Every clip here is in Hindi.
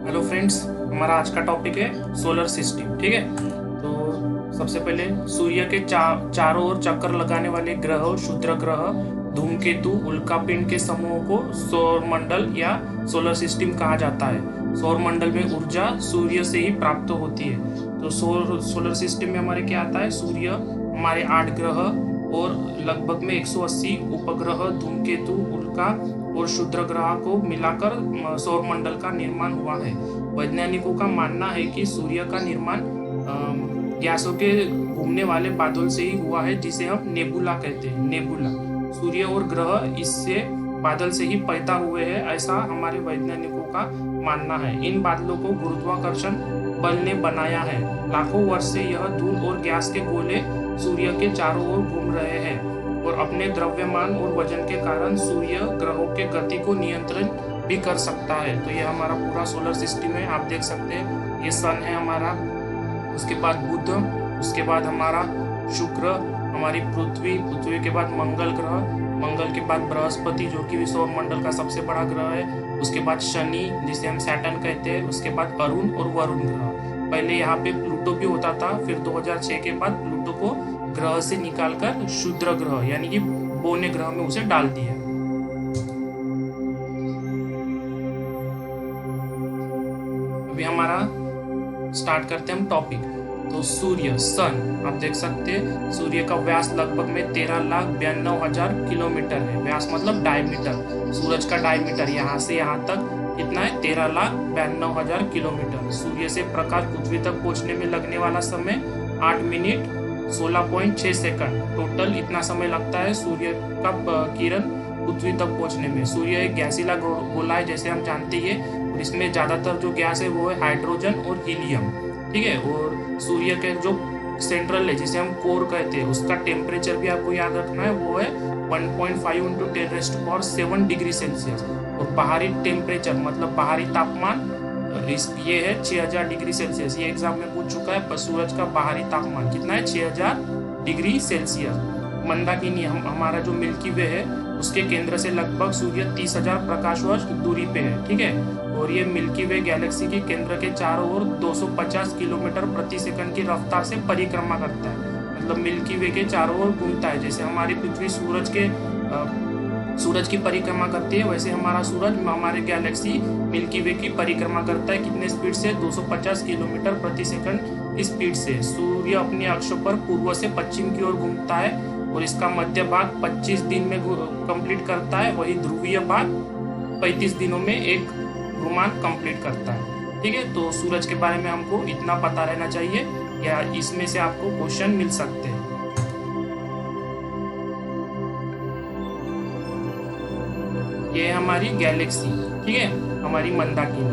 हेलो फ्रेंड्स, हमारा आज का टॉपिक है सोलर सिस्टम। ठीक है, तो सबसे पहले सूर्य के चारों ओर चक्कर लगाने वाले ग्रह, क्षुद्र ग्रह, धूमकेतु, उल्कापिंड के समूह को सौर मंडल या सोलर सिस्टम कहा जाता है। सौर मंडल में ऊर्जा सूर्य से ही प्राप्त होती है। तो सोलर सिस्टम में हमारे क्या आता है? सूर्य, हमारे 8 ग्रह और लगभग में 180 उपग्रह, धूमकेतु, उल्का और क्षुद्र ग्रह को मिलाकर सौर मंडल का निर्माण हुआ है। वैज्ञानिकों का मानना है कि सूर्य का निर्माण गैसों के घूमने वाले बादल से ही हुआ है, जिसे हम नेबुला कहते हैं। नेबुला, सूर्य और ग्रह इससे बादल से ही पैदा हुए हैं, ऐसा हमारे वैज्ञानिकों का मानना है। इन बादलों को गुरुत्वाकर्षण बल ने बनाया है। लाखों वर्ष से यह धूल और गैस के गोले सूर्य के चारों ओर घूम रहे हैं और अपने द्रव्यमान और वजन के कारण सूर्य ग्रहों के गति को नियंत्रण भी कर सकता है। तो ये हमारा पूरा सोलर सिस्टम है, आप देख सकते हैं। ये सन है हमारा, उसके बाद बुध, उसके बाद हमारा शुक्र, हमारी पृथ्वी के बाद मंगल ग्रह, मंगल के बाद बृहस्पति जो कि सौर मंडल का सबसे बड़ा ग्रह है, उसके बाद शनि जिसे हम सैटर्न कहते हैं, उसके बाद अरुण और वरुण ग्रह। पहले यहाँ पे प्लूटो भी होता था, फिर 2006 के बाद प्लूटो को ग्रह से निकालकर क्षुद्र ग्रह यानी कि बौने ग्रह में उसे डाल दिया। अभी हमारा स्टार्ट करते हैं हम टॉपिक। तो सूर्य, सन, आप देख सकते हैं सूर्य का व्यास लगभग में 13,92,000 किलोमीटर है। व्यास मतलब डायमीटर, सूरज का डायमीटर यहाँ से यहाँ तक कितना है? 13,92,000 किलोमीटर। सूर्य से प्रकाश पृथ्वी तक पहुंचने में लगने वाला समय 8 मिनट 16.6 सेकंड। टोटल इतना समय लगता है सूर्य का किरण पृथ्वी तक पहुंचने में। सूर्य एक गैसीला गोला है, जैसे हम जानते हैं, और इसमें ज्यादातर जो गैस है वो है हाइड्रोजन और हीलियम। ठीक है, और सूर्य के जो सेंट्रल है जिसे हम कोर कहते हैं, उसका टेम्परेचर भी आपको याद रखना है, वो है 1.5 × 10⁻⁷ डिग्री सेल्सियस। और बाहरी टेम्परेचर मतलब बाहरी तापमान ये है 6000 डिग्री सेल्सियस। ये एग्जाम में पूछ चुका है। सूरज का बाहरी तापमान कितना है? 6000 डिग्री सेल्सियस। मंदाकिनी हमारा जो मिल्की वे है, उसके केंद्र से लगभग सूर्य 30,000 प्रकाश वर्ष दूरी पे है। ठीक है, और ये मिल्की वे गैलेक्सी के केंद्र के चारों ओर 250 किलोमीटर प्रति सेकंड की रफ्तार से परिक्रमा करता है। मतलब मिल्की वे के चारों ओर घूमता है। जैसे हमारी पृथ्वी सूरज की परिक्रमा करती है, वैसे हमारा सूरज हमारे गैलेक्सी मिल्की वे की परिक्रमा करता है। कितने स्पीड से? 250 किलोमीटर प्रति सेकंड की स्पीड से। सूर्य अपने अक्ष पर पूर्व से पश्चिम की ओर घूमता है और इसका मध्य भाग 25 दिन में कंप्लीट करता है। वही ध्रुवीय भाग 35 दिनों में एक घुमान कंप्लीट करता है। ठीक है, तो सूरज के बारे में हमको इतना पता रहना चाहिए, या इसमें से आपको क्वेश्चन मिल सकते हैं। ये है हमारी गैलेक्सी, ठीक है, हमारी मंदाकिनी।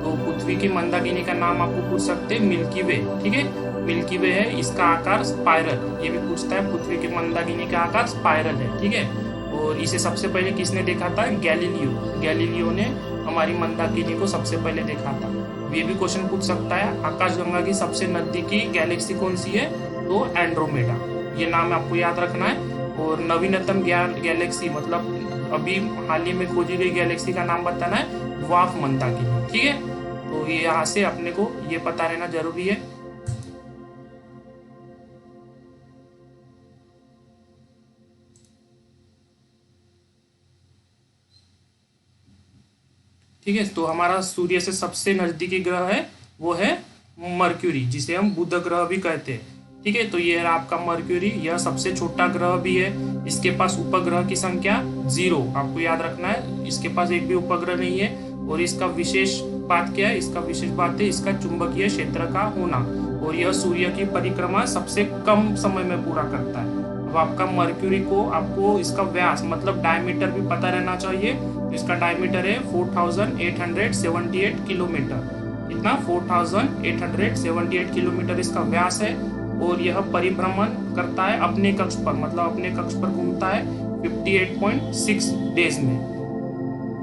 तो पृथ्वी की मंदाकिनी का नाम आपको पूछ सकते हैं मिल्की वे। ठीक है, मिल्की वे है, इसका आकार स्पाइरल। ये भी पूछता है, पृथ्वी की मंदाकिनी का आकार स्पाइरल है। ठीक है, और इसे सबसे पहले किसने देखा था? गैलीलियो। गैलीलियो ने हमारी मंदाकिनी को सबसे पहले देखा था। ये भी क्वेश्चन पूछ सकता है, आकाशगंगा की सबसे नजदीकी गैलेक्सी कौन सी है? तो एंड्रोमेडा। ये नाम आपको याद रखना है। और नवीनतम गैलेक्सी मतलब अभी हाल ही में खोजी गई गैलेक्सी का नाम बताना है, ड्वार्फ मंदाकिनी। ठीक है, तो ये यहाँ से अपने को ये पता रहना जरूरी है। ठीक है, तो हमारा सूर्य से सबसे नजदीकी ग्रह है वो है मर्क्यूरी, जिसे हम बुध ग्रह भी कहते हैं। ठीक है, तो ये है आपका मर्क्यूरी। यह सबसे छोटा ग्रह भी है। इसके पास उपग्रह की संख्या 0, आपको याद रखना है। इसके पास एक भी उपग्रह नहीं है। और इसका विशेष बात क्या है? इसका विशेष बात है इसका चुंबकीय क्षेत्र का होना। और यह सूर्य की परिक्रमा सबसे कम समय में पूरा करता है। अब आपका मर्क्यूरी को आपको इसका व्यास मतलब डायमीटर भी पता रहना चाहिए। इसका डायमीटर है 4878 किलोमीटर। इतना 4878 किलोमीटर इसका व्यास है। और यह परिभ्रमण करता है अपने कक्ष पर, मतलब अपने कक्ष पर घूमता है 58.6 डेज में।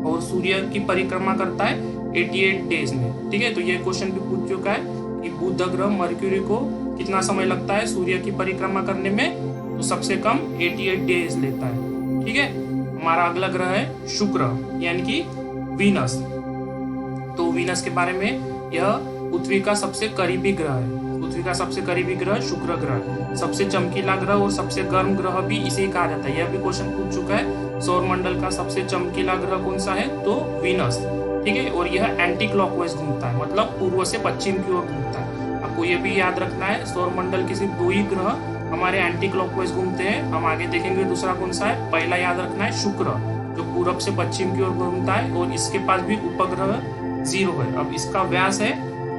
और सूर्य की परिक्रमा करता है 88 डेज में। ठीक है, तो ये क्वेश्चन भी पूछ चुका है कि बुध ग्रह मर्क्यूरी को कितना समय लगता है सूर्य की परिक्रमा करने में? तो सबसे कम 88 डेज लेता है। ठीक है, हमारा अगला ग्रह है शुक्र यानी कि वीनस। तो वीनस के बारे में, यह पृथ्वी का सबसे करीबी ग्रह है। पृथ्वी का सबसे करीबी ग्रह शुक्र ग्रह, सबसे चमकीला ग्रह और सबसे गर्म ग्रह भी इसे कहा जाता है। यह भी क्वेश्चन पूछ चुका है। सौरमंडल का सबसे चमकीला ग्रह कौन सा है, तो वीनस, ठीक है। और यह एंटी क्लॉकवाइज घूमता है, मतलब पूर्व से पश्चिम की ओर घूमता है। आपको यह भी याद रखना है, सौरमंडल के सिर्फ 2 ही ग्रह हमारे एंटी क्लॉकवाइज घूमते हैं। हम आगे देखेंगे दूसरा कौन सा है। पहला याद रखना है शुक्र, जो पूरब से पश्चिम की ओर घूमता है और इसके पास भी उपग्रह 0 है। अब इसका व्यास है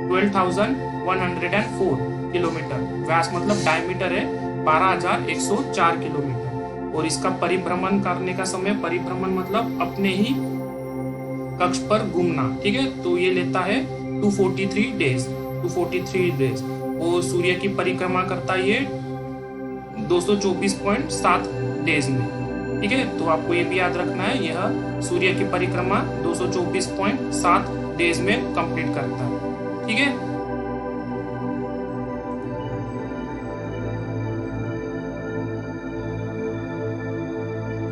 12,104 किलोमीटर, व्यास मतलब डायमीटर है 12,104 किलोमीटर। और इसका परिभ्रमण करने का समय, परिभ्रमण मतलब अपने ही कक्ष पर घूमना, ठीक है, तो ये लेता है 243 डेज। और सूर्य की परिक्रमा करता है ये 224.7 डेज में, ठीक है। तो आपको ये भी याद रखना है, यह सूर्य की परिक्रमा 224.7 डेज में कंप्लीट करता है, ठीक है।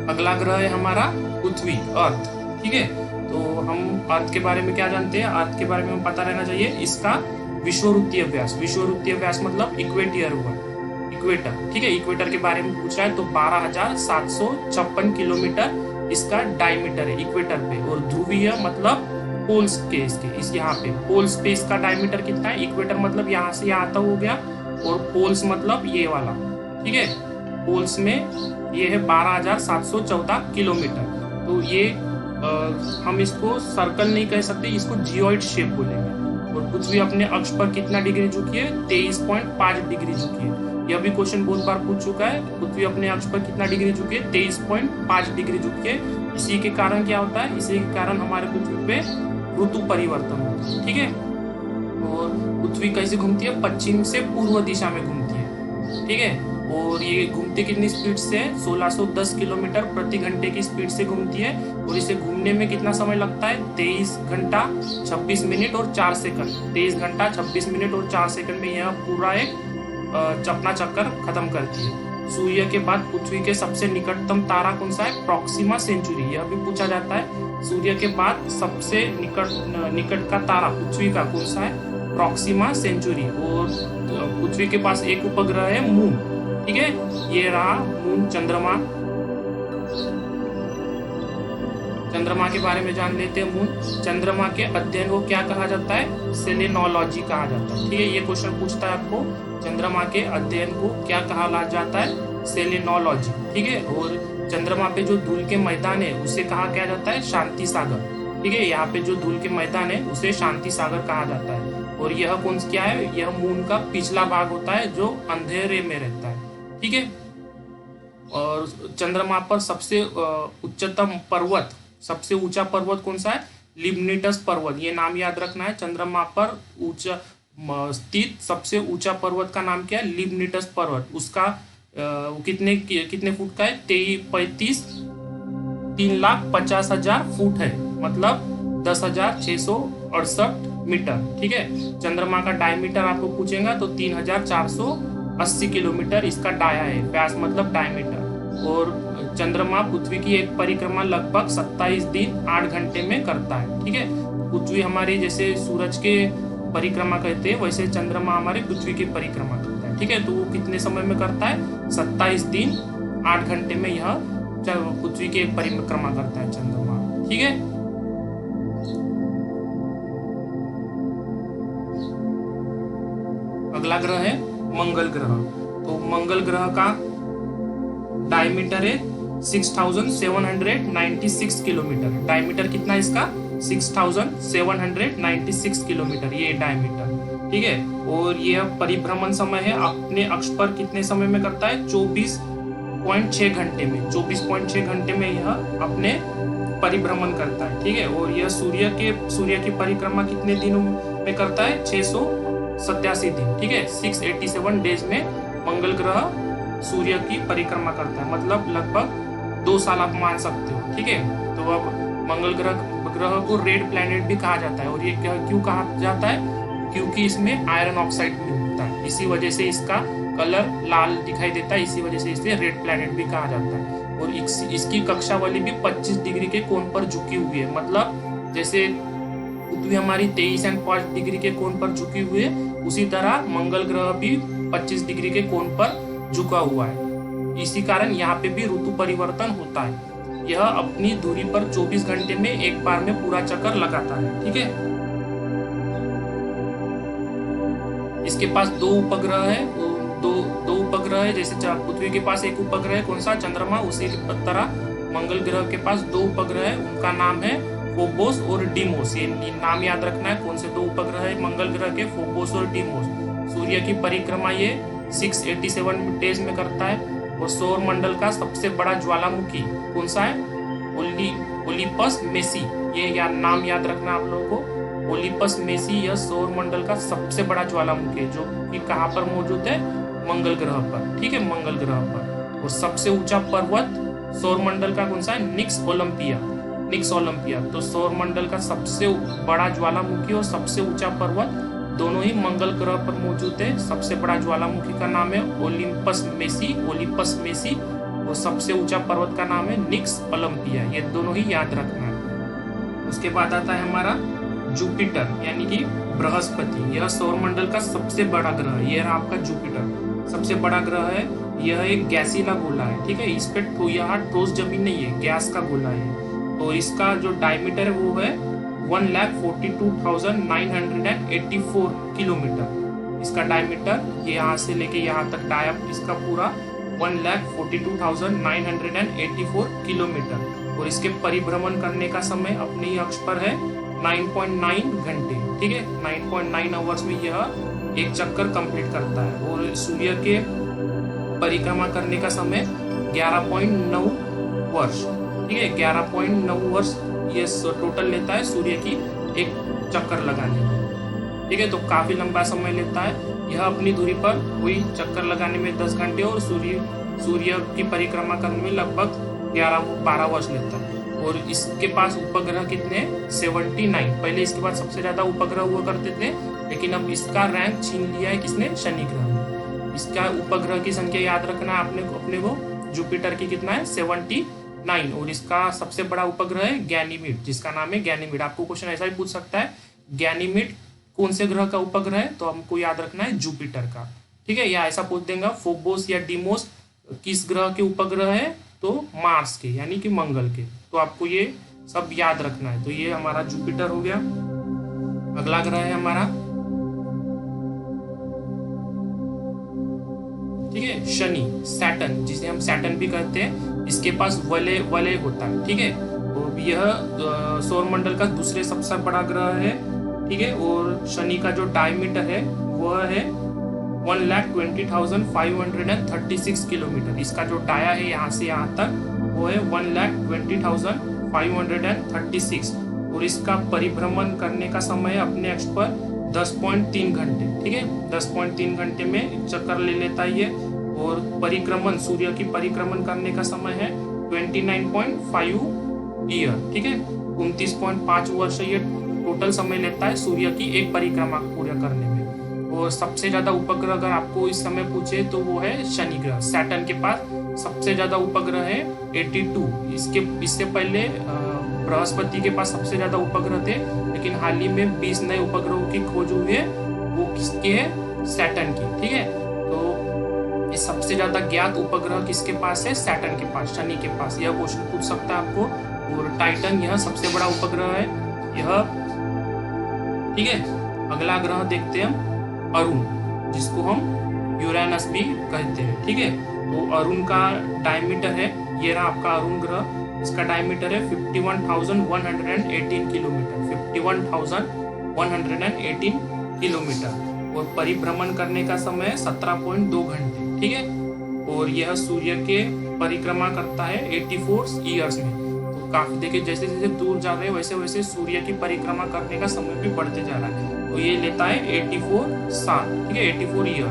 अगला ग्रह है हमारा पृथ्वी, अर्थ, ठीक है। तो हम अर्थ के बारे में क्या जानते हैं, अर्थ के बारे में हमें पता रहना चाहिए इसका विषुववृत्तीय व्यास। विषुववृत्तीय व्यास मतलब इक्वेटर हुआ, इक्वेटर, ठीक है। इक्वेटर के बारे में पूछा है तो 12,756 किलोमीटर इसका डायमीटर है इक्वेटर पे। और ध्रुवीय मतलब पोल्स के, इस यहाँ पे पोल्स पे इसका डायमीटर कितना है। इक्वेटर मतलब यहाँ से यहाँ तक हो गया, और पोल्स मतलब ये वाला, ठीक है। पोल्स में ये है 12,714 किलोमीटर। तो ये हम इसको सर्कल नहीं कह सकते, इसको जियोइड शेप बोलेंगे। और पृथ्वी अपने अक्ष पर कितना डिग्री झुकी है, 23.5 डिग्री झुकी है। यह भी क्वेश्चन बहुत बार पूछ चुका है, पृथ्वी अपने अक्ष पर कितना डिग्री झुकी है, 23.5 डिग्री झुकी है। इसी के कारण क्या होता है, इसी के कारण हमारे पृथ्वी पे ऋतु परिवर्तन होता है, ठीक है। और पृथ्वी कैसे घूमती है, पश्चिम से पूर्व दिशा में घूमती है, ठीक है। और ये घूमती कितनी स्पीड से, 1610 किलोमीटर प्रति घंटे की स्पीड से घूमती है। और इसे घूमने में कितना समय लगता है, 23 घंटा 26 मिनट और 4 सेकंड। 23 घंटा 26 मिनट और 4 सेकंड में यह पूरा एक अपना चक्कर खत्म करती है। सूर्य के बाद पृथ्वी के सबसे निकटतम तारा कौन सा है, प्रॉक्सिमा सेंचुरी। यह भी पूछा जाता है, सूर्य के बाद सबसे निकट का तारा पृथ्वी का कौन सा है, प्रॉक्सिमा सेंचुरी। और पृथ्वी के पास एक उपग्रह है मून, ठीक है। ये रहा मून, चंद्रमा। चंद्रमा के बारे में जान लेते हैं। मून, चंद्रमा के अध्ययन को क्या कहा जाता है, सेलेनोलॉजी कहा जाता है, ठीक है। ये क्वेश्चन पूछता है आपको, चंद्रमा के अध्ययन को क्या कहा जाता है, सेलेनोलॉजी, ठीक है। और चंद्रमा पे जो धूल के मैदान है उसे कहा क्या जाता है, शांति सागर, ठीक है। यहाँ पे जो धूल के मैदान है उसे शांति सागर कहा जाता है। और यह कौन क्या है, यह मून का पिछला भाग होता है जो अंधेरे में रहता है, ठीक है। और चंद्रमा पर सबसे उच्चतम पर्वत, सबसे ऊंचा पर्वत कौन सा है, लिम्निटस पर्वत। ये नाम याद रखना है, चंद्रमा पर ऊंचा स्थित सबसे ऊंचा पर्वत का नाम क्या है, लिम्निटस पर्वत। उसका कितने फुट का है, 3,50,000 फुट है, मतलब 10,668 मीटर, ठीक है। चंद्रमा का डायमीटर आपको पूछेगा तो 3,480 किलोमीटर इसका डाया है, व्यास मतलब डायमीटर। और चंद्रमा पृथ्वी की एक परिक्रमा लगभग 27 दिन 8 घंटे में करता है, ठीक है। पृथ्वी हमारी जैसे सूरज के परिक्रमा कहते हैं, वैसे चंद्रमा हमारे पृथ्वी की परिक्रमा करता है, ठीक है। तो वो कितने समय में करता है, 27 दिन 8 घंटे में यह पृथ्वी की एक परिक्रमा करता है चंद्रमा, ठीक है। अगला ग्रह है मंगल ग्रह। तो मंगल ग्रह का डायमीटर है 6,796 किलोमीटर। डायमीटर कितना है इसका, 6,796 किलोमीटर, ये डायमीटर, ठीक है। और यह परिभ्रमण समय है अपने अक्ष पर कितने समय में करता है, 24.6 घंटे में। 24.6 घंटे में यह अपने परिभ्रमण करता है, ठीक है। और यह सूर्य की परिक्रमा कितने दिनों में करता है, 687 दिन, ठीक है। 687 डेज में मंगल ग्रह सूर्य की परिक्रमा करता है, मतलब लगभग 2 साल आप मान सकते हो, ठीक है। तो अब मंगल ग्रह को रेड प्लैनेट भी कहा जाता है। और ये क्यों कहा जाता है, क्योंकि इसमें आयरन ऑक्साइड मिलता है, इसी वजह से इसका कलर लाल दिखाई देता है, इसी वजह से इसे रेड प्लैनेट भी कहा जाता है। और इसकी कक्षावली भी 25 डिग्री के कोण पर झुकी हुई है, मतलब जैसे पृथ्वी हमारी 23.5 डिग्री के कोण पर झुकी हुई है, उसी तरह मंगल ग्रह भी 25 डिग्री के कोण पर झुका हुआ है। इसी कारण यहाँ पे भी ऋतु परिवर्तन होता है। यह अपनी दूरी पर 24 घंटे में एक बार में पूरा चक्कर लगाता है। ठीक है, इसके पास दो उपग्रह है, दो उपग्रह है। जैसे पृथ्वी के पास एक उपग्रह है, कौन सा, चंद्रमा, उसी तरह मंगल ग्रह के पास दो उपग्रह है, उनका नाम है फोबोस और डीमोस। ये नाम याद रखना है, कौन से दो उपग्रह है मंगल ग्रह के, फोबोस और डीमोस। सूर्य की परिक्रमा ये 687 डेज में करता है। और सौर मंडल का सबसे बड़ा ज्वालामुखी कौन सा है, ओलिपस मेसी। ये नाम याद रखना आप लोगों को, ओलिपस मेसी। यह सौर मंडल का सबसे बड़ा ज्वालामुखी है, जो कि कहाँ पर मौजूद है, मंगल ग्रह पर। ठीक है, मंगल ग्रह पर। और सबसे ऊंचा पर्वत सौर मंडल का कौन सा है, निक्स ओलंपिया। तो सौर मंडल का सबसे बड़ा ज्वालामुखी और सबसे ऊंचा पर्वत दोनों ही मंगल ग्रह पर मौजूद है। सबसे बड़ा ज्वालामुखी का नाम है ओलिम्पस मेसी और सबसे ऊंचा पर्वत का नाम है निक्स ओलंपिया। ये दोनों ही याद रखना है। उसके बाद आता है हमारा जुपिटर यानी कि बृहस्पति। यह सौर मंडल का सबसे बड़ा ग्रह है। यह आपका जुपिटर सबसे बड़ा ग्रह है। यह एक गैसीला गोला है। ठीक है, इस पे यहाँ ठोस जमीन नहीं है, गैस का गोला है। और इसका जो डायमीटर है वो है 1,42,984 किलोमीटर। इसका डायमीटर ये यहाँ से लेके यहाँ तक डायप इसका पूरा 1,42,984 किलोमीटर। और इसके परिभ्रमण करने का समय अपने ही अक्ष पर है 9.9 घंटे। ठीक है, 9.9 आवर्स में यह एक चक्कर कंप्लीट करता है। और सूर्य के परिक्रमा करने का समय 11.9 वर्ष। ठीक है, 11.9 वर्ष ये टोटल लेता है सूर्य की एक चक्कर लगाने में। ठीक है, तो काफी लंबा समय लेता है। यह अपनी दूरी पर कोई चक्कर लगाने में 10 घंटे और सूर्य की परिक्रमा करने में लगभग 11-12 वर्ष लेता है। और इसके पास उपग्रह कितने, 79। पहले इसके पास सबसे ज्यादा उपग्रह हुआ करते थे, लेकिन अब इसका रैंक छीन लिया है किसने, शनि ग्रह ने। इसका उपग्रह की संख्या याद रखना है अपने को। जुपिटर की कितना है, 79। और इसका सबसे बड़ा उपग्रह है गैनीमीड, जिसका नाम है गैनीमीड। आपको क्वेश्चन ऐसा भी पूछ सकता है, गैनीमीड कौन से ग्रह का उपग्रह है, तो हमको याद रखना है जुपिटर का। ठीक है, या ऐसा पूछ देगा फोबोस या डीमोस किस ग्रह के उपग्रह है, तो मार्स के यानी कि मंगल के। तो आपको ये सब याद रखना है। तो ये हमारा जुपिटर हो गया। अगला ग्रह है हमारा, ठीक है, शनि, सैटर्न, जिसे हम सैटर्न भी कहते हैं। इसके पास वलय होता है। ठीक है, तो यह सौर मंडल का दूसरे सबसे बड़ा ग्रह है। ठीक है, और शनि का जो डायमीटर है वह है 1,20,536 किलोमीटर। इसका जो डाया है यहाँ से यहाँ तक वो है 1,20,536। और इसका परिभ्रमण करने का समय अपने अक्ष पर 10.3 घंटे। ठीक है, 10.3 घंटे में चक्कर ले लेता है ये। और परिक्रमण, सूर्य की परिक्रमण करने का समय है 29.5 ईयर। ठीक है, 29.5 वर्ष ये टोटल समय लेता है सूर्य की एक परिक्रमा पूरा करने में। और सबसे ज्यादा उपग्रह अगर आपको इस समय पूछे तो वो है शनि ग्रह। सैटर्न के पास सबसे ज्यादा उपग्रह है 82। इससे पहले बृहस्पति के पास सबसे ज्यादा उपग्रह थे, लेकिन हाल ही में 20 नए उपग्रहों की खोज हुई है। वो किसके है, सैटर्न की। ठीक है, तो ये सबसे ज्यादा ज्ञात उपग्रह किसके पास है, सैटर्न के पास, शनि के पास। यह क्वेश्चन पूछ सकता है आपको। और टाइटन यह सबसे बड़ा उपग्रह है यह। ठीक है, अगला ग्रह देखते हैं हम, अरुण, जिसको हम यूरेनस भी कहते हैं। ठीक है, तो अरुण का डायमीटर है, ये रहा आपका अरुण ग्रह। इसका डायमीटर है 51,118 किलोमीटर, 51,118 किलोमीटर। और परिभ्रमण करने का समय 17.2 घंटे। ठीक है, और यह सूर्य के परिक्रमा करता है 84 ईयर्स में। तो काफी देखिए, जैसे जैसे दूर जा रहे हैं वैसे वैसे सूर्य की परिक्रमा करने का समय भी बढ़ते जा रहा है। तो ये लेता है 84 साल। ठीक है, 84 ईयर।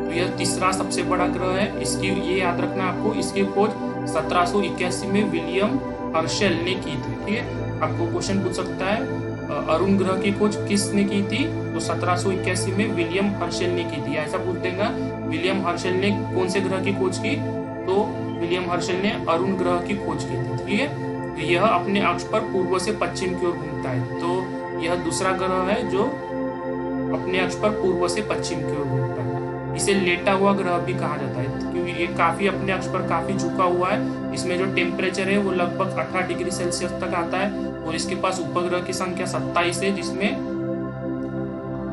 तो यह तीसरा सबसे बड़ा ग्रह है। इसकी ये याद रखना आपको, इसकी खोज 1781 में विलियम हर्शेल ने की थी। ठीक है, आपको क्वेश्चन पूछ सकता है अरुण ग्रह की खोज किसने की थी, तो 1781 में विलियम हर्शेल ने की थी। ऐसा पूछ देगा विलियम हर्शेल ने कौन से ग्रह की खोज की, तो विलियम हर्शेल ने अरुण ग्रह की खोज की थी। ठीक है, यह अपने अक्ष पर पूर्व से पश्चिम की ओर घूमता है। तो यह दूसरा ग्रह है जो अपने अक्ष पर पूर्व से पश्चिम की ओर घूमता है। इसे लेटा हुआ ग्रह भी कहा जाता है क्योंकि ये काफी अपने अक्ष पर काफी झुका हुआ है। इसमें जो टेम्परेचर है वो लगभग 18 डिग्री सेल्सियस तक आता है और इसके पास उपग्रह की संख्या 27 है, जिसमें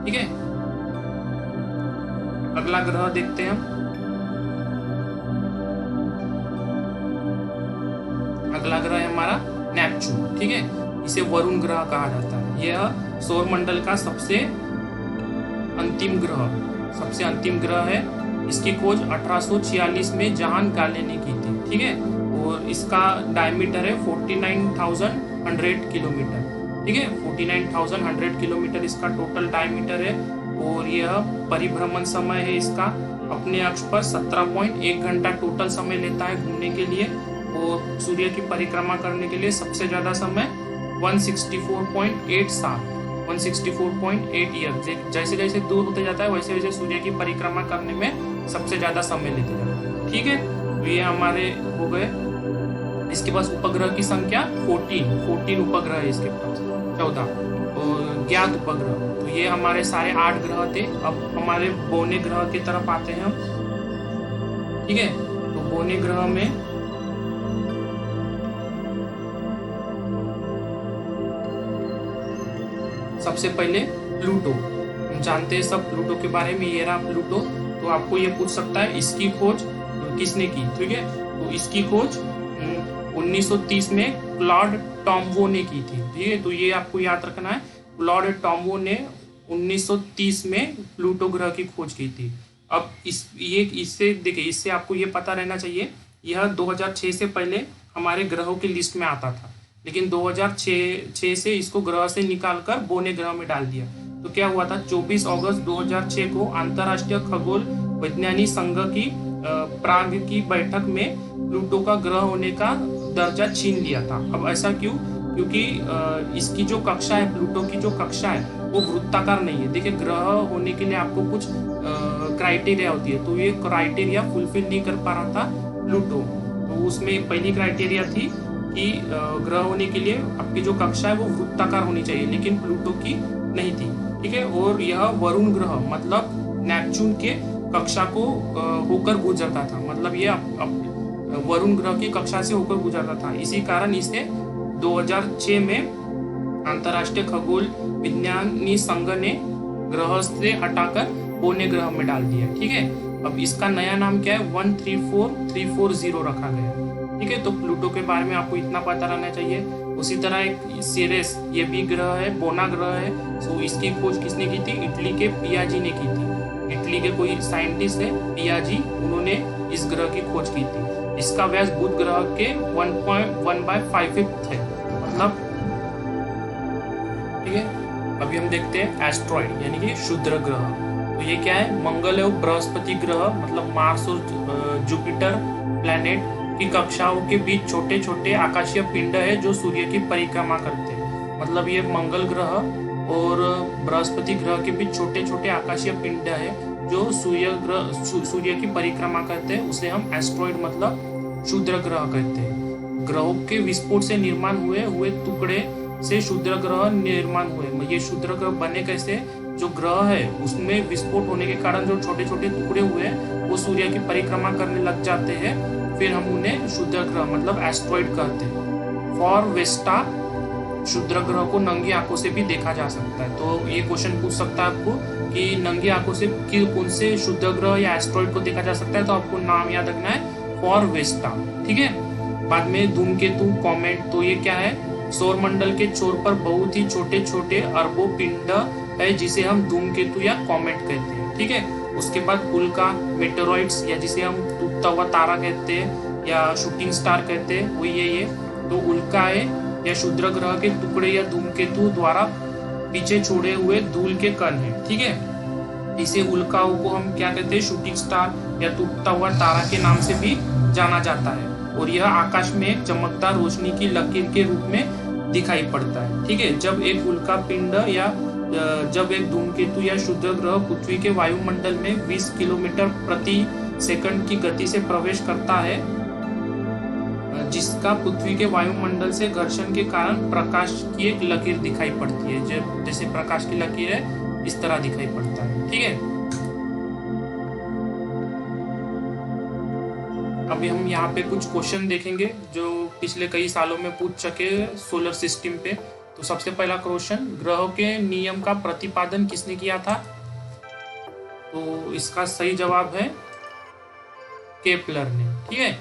ठीक है। अगला ग्रह देखते हैं हम। अगला ग्रह है हमारा नेपच्यून, ठीक है। इसे वरुण ग्रह कहा जाता है। यह सौर मंडल का सबसे अंतिम ग्रह है। इसकी खोज 1846 में जहान गाले ने की थी, ठीक है। और इसका डायमीटर है 49,100 किलोमीटर, ठीक है। 49,100 किलोमीटर इसका टोटल डायमीटर है। और यह परिभ्रमण समय है इसका अपने अक्ष पर 17.1 घंटा टोटल समय लेता है घूमने के लिए। और सूर्य की परिक्रमा करने के लिए सबसे ज्यादा समय 164.8 साल 164.8 ईयर। जैसे जैसे दूर होते जाता है वैसे वैसे सूर्य की परिक्रमा करने में सबसे ज्यादा समय लेते जाता है, ठीक है। तो ये हमारे हो गए। इसके पास उपग्रह की संख्या 14 उपग्रह है इसके पास, 14 और ज्ञात उपग्रह। तो ये हमारे सारे 8 ग्रह थे। अब हमारे बौने ग्रह की तरफ आते हैं हम, ठीक है। तो बौने ग्रह में सबसे पहले प्लूटो। हम जानते हैं सब प्लूटो के बारे में। ये रहा प्लूटो। तो आपको ये पूछ सकता है इसकी खोज किसने की, ठीक है। तो इसकी खोज 1930 में क्लॉड टॉम्बो ने की थी, ठीक है। तो ये आपको याद रखना है, क्लॉड टॉम्बो ने 1930 में प्लूटो ग्रह की खोज की थी। अब इससे देखिए, इससे आपको ये पता रहना चाहिए, यह 2006 से पहले हमारे ग्रहों की लिस्ट में आता था, लेकिन 2006 से इसको ग्रह से निकालकर बौने ग्रह में डाल दिया। तो क्या हुआ था, 24 अगस्त 2006 को अंतरराष्ट्रीय खगोल वैज्ञानिक संघ की प्राग की बैठक में प्लूटो का ग्रह होने का दर्जा छीन लिया था। अब ऐसा क्यों? क्योंकि इसकी जो कक्षा है, प्लूटो की जो कक्षा है वो वृत्ताकार नहीं है। देखिए, ग्रह होने के लिए आपको कुछ क्राइटेरिया होती है, तो ये क्राइटेरिया फुलफिल नहीं कर पा रहा था प्लूटो। तो उसमें पहली क्राइटेरिया थी कि ग्रह होने के लिए आपकी जो कक्षा है वो वृत्ताकार होनी चाहिए, लेकिन प्लूटो की नहीं थी, ठीक है। और यह वरुण ग्रह मतलब नेपच्यून के कक्षा को होकर गुजरता था, मतलब ये वरुण ग्रह की कक्षा से होकर गुजरता था। इसी कारण इसे 2006 में अंतरराष्ट्रीय खगोल विज्ञानी संघ ने ग्रह से हटाकर बौने ग्रह में डाल दिया, ठीक है। अब इसका नया नाम क्या है, 134340 रखा गया, ठीक है। तो प्लूटो के बारे में आपको इतना पता रहना चाहिए। उसी तरह एक सीरेस, ये भी ग्रह है, बौना ग्रह है। तो इसकी खोज किसने की थी? इटली के पियाजी ने की थी। इटली के कोई साइंटिस्ट है पियाजी, उन्होंने इस ग्रह की खोज की थी। इसका व्यास बुध ग्रह के 1.1/5 है, मतलब, ठीक है। अभी हम देखते हैं एस्ट्रॉइड यानी कि क्षुद्र ग्रह। तो ये क्या है, मंगल और बृहस्पति ग्रह मतलब मार्स और जुपिटर प्लैनेट की कक्षाओं के बीच छोटे छोटे आकाशीय पिंड है जो सूर्य की परिक्रमा करते हैं। मतलब ये मंगल ग्रह और बृहस्पति ग्रह के बीच छोटे छोटे आकाशीय पिंड है जो सूर्य की परिक्रमा करते हैं। उसे हम एस्ट्रॉइड मतलब क्षुद्र ग्रह कहते हैं। ग्रहों के विस्फोट से निर्माण हुए टुकड़े से क्षुद्र ग्रह निर्माण हुए। ये क्षुद्र ग्रह बने कैसे? जो ग्रह है उसमें विस्फोट होने के कारण जो छोटे छोटे टुकड़े हुए वो सूर्य की परिक्रमा करने लग जाते हैं, फिर हम उन्हें क्षुद्र ग्रह मतलब एस्ट्रॉइड कहते हैं। फॉर वेस्टा क्षुद्र ग्रह को नंगी आंखों से भी देखा जा सकता है। तो ये क्वेश्चन पूछ सकता है आपको कि नंगी आंखों से कौन से क्षुद्र ग्रह या एस्ट्रॉइड को देखा जा सकता है, तो आपको नाम याद रखना है, फॉर वेस्टा, ठीक है। बाद में धूमकेतु कॉमेट, तो ये क्या है, सौर मंडल के छोर पर बहुत ही छोटे छोटे अरबों पिंड है जिसे हम धूमकेतु या कॉमेट कहते हैं, ठीक है। उसके बाद उल्का मेटेरॉइड्स या जिसे हम टूटता हुआ तारा कहते हैं या शूटिंग स्टार कहते हैं, वो ये तो उल्का है या क्षुद्र ग्रह के टुकड़े या धूमकेतु द्वारा पीछे छोड़े हुए धूल के कण है, ठीक है। इसे उल्काओं को हम क्या कहते हैं, शूटिंग स्टार या टूटता हुआ तारा के नाम से भी जाना जाता है। और यह आकाश में एक चमकदार रोशनी की लकीर के रूप में दिखाई पड़ता है, ठीक है। जब एक उल्का पिंड या जब एक धूमकेतु या क्षुद्र ग्रह पृथ्वी के वायुमंडल में 20 किलोमीटर प्रति सेकंड की गति से प्रवेश करता है, जिसका पृथ्वी के वायुमंडल से घर्षण के कारण प्रकाश की एक लकीर दिखाई पड़ती है। जैसे प्रकाश की लकीर है इस तरह दिखाई पड़ता है। ठीक है, अभी हम यहाँ पे कुछ क्वेश्चन देखेंगे जो पिछले कई सालों में पूछ चुके सोलर सिस्टम पे। तो सबसे पहला क्वेश्चन, ग्रहों के नियम का प्रतिपादन किसने किया था? तो इसका सही जवाब है केपलर ने। ठीक है,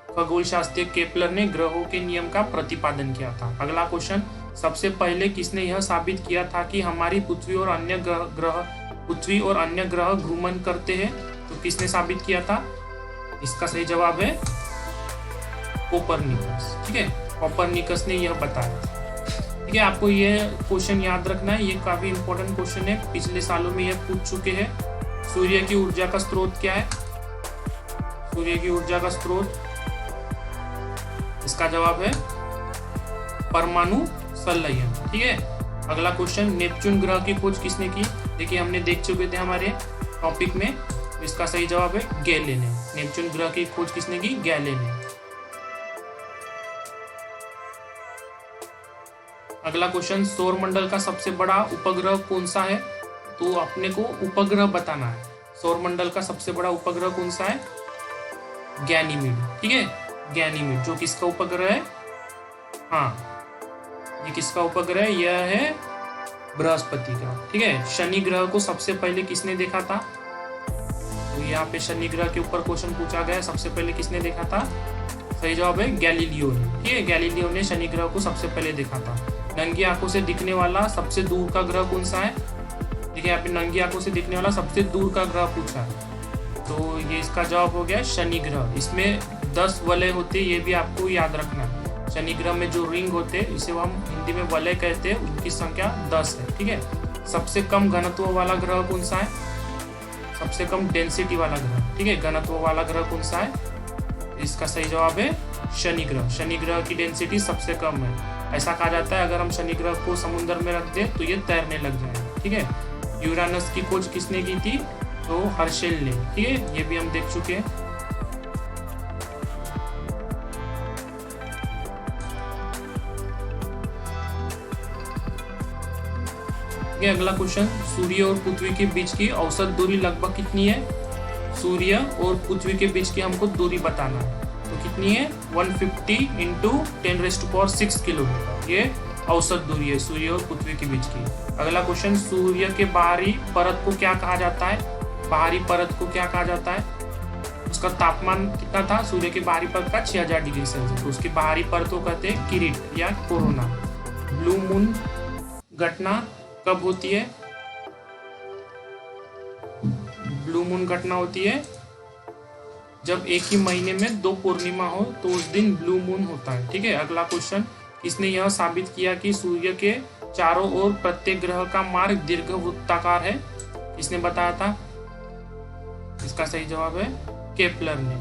खगोल शास्त्री केपलर ने ग्रहों के नियम का प्रतिपादन किया था। अगला क्वेश्चन, सबसे पहले किसने यह साबित किया था कि हमारी पृथ्वी और अन्य ग्रह घूर्णन करते हैं? तो किसने साबित किया था? इसका सही जवाब है कोपरनिकस। ठीक है, कोपरनिकस ने यह बताया। ठीक है, आपको यह क्वेश्चन याद रखना है, ये काफी इंपॉर्टेंट क्वेश्चन है, पिछले सालों में यह पूछ चुके हैं। सूर्य की ऊर्जा का स्रोत क्या है? सूर्य की ऊर्जा का स्रोत, इसका जवाब है परमाणु संलयन। ठीक है, अगला क्वेश्चन, नेपच्यून ग्रह की खोज किसने की? देखिए हमने देख चुके थे हमारे टॉपिक में, इसका सही जवाब है गैले ने। नेपच्यून ग्रह की खोज किसने की? गैले ने। अगला क्वेश्चन, सौर मंडल का सबसे बड़ा उपग्रह कौन सा है? तो अपने को उपग्रह बताना है। सौर मंडल का सबसे बड़ा उपग्रह कौन सा है? गैनीमीड। ठीक है, गैनीमीड, जो किसका उपग्रह है? हाँ, ये किसका उपग्रह है? यह है बृहस्पति का। ठीक है, शनि ग्रह को सबसे पहले किसने देखा था? तो यहाँ पे शनि ग्रह के ऊपर क्वेश्चन पूछा गया है, सबसे पहले किसने देखा था? सही जवाब है गैलीलियो ने। ठीक है, गैलीलियो ने शनि ग्रह को सबसे पहले देखा था। नंगी आंखों से दिखने वाला सबसे दूर का ग्रह कौन सा है? देखिए यहाँ पे नंगी आंखों से दिखने वाला सबसे दूर का ग्रह पूछा है, तो ये इसका जवाब हो गया शनि ग्रह। इसमें 10 वलय होते, ये भी आपको याद रखना है। शनि ग्रह में जो रिंग होते इसे हम हिंदी में वलय कहते हैं, उनकी संख्या 10 है। ठीक है, सबसे कम घनत्व वाला ग्रह कौन सा है? सबसे कम डेंसिटी वाला ग्रह। ठीक है, घनत्व वाला ग्रह कौन सा है? इसका सही जवाब है शनि ग्रह। शनि ग्रह की डेंसिटी सबसे कम है। ऐसा कहा जाता है अगर हम शनि ग्रह को समुद्र में रख दें तो ये तैरने लग जाए। ठीक है, यूरानस की खोज किसने की थी? तो हर्शेल ने। ठीक है, ये भी हम देख चुके हैं। अगला क्वेश्चन, सूर्य और पृथ्वी के बीच की औसत दूरी लगभग कितनी है? सूर्य और पृथ्वी के बीच की हमको दूरी बताना है, तो कितनी है? 150 × 10⁶ किलोमीटर, ये औसत दूरी है सूर्य और पृथ्वी के बीच की। अगला क्वेश्चन, सूर्य के बाहरी परत को क्या कहा जाता है? बाहरी परत को क्या कहा जाता है? उसका तापमान कितना था? सूर्य के बाहरी परत का 6000 डिग्री सेल्सियस। तो उसकी बाहरी परत को कहते हैं किरीट या कोरोना। ब्लू मून घटना कब होती है? ब्लू मून घटना होती है जब एक ही महीने में 2 पूर्णिमा हो, तो उस दिन ब्लू मून होता है। ठीक है, अगला क्वेश्चन, किसने यह साबित किया कि सूर्य के चारों ओर प्रत्येक ग्रह का मार्ग दीर्घवृत्ताकार है? किसने बताया था? इसका सही जवाब है केपलर ने।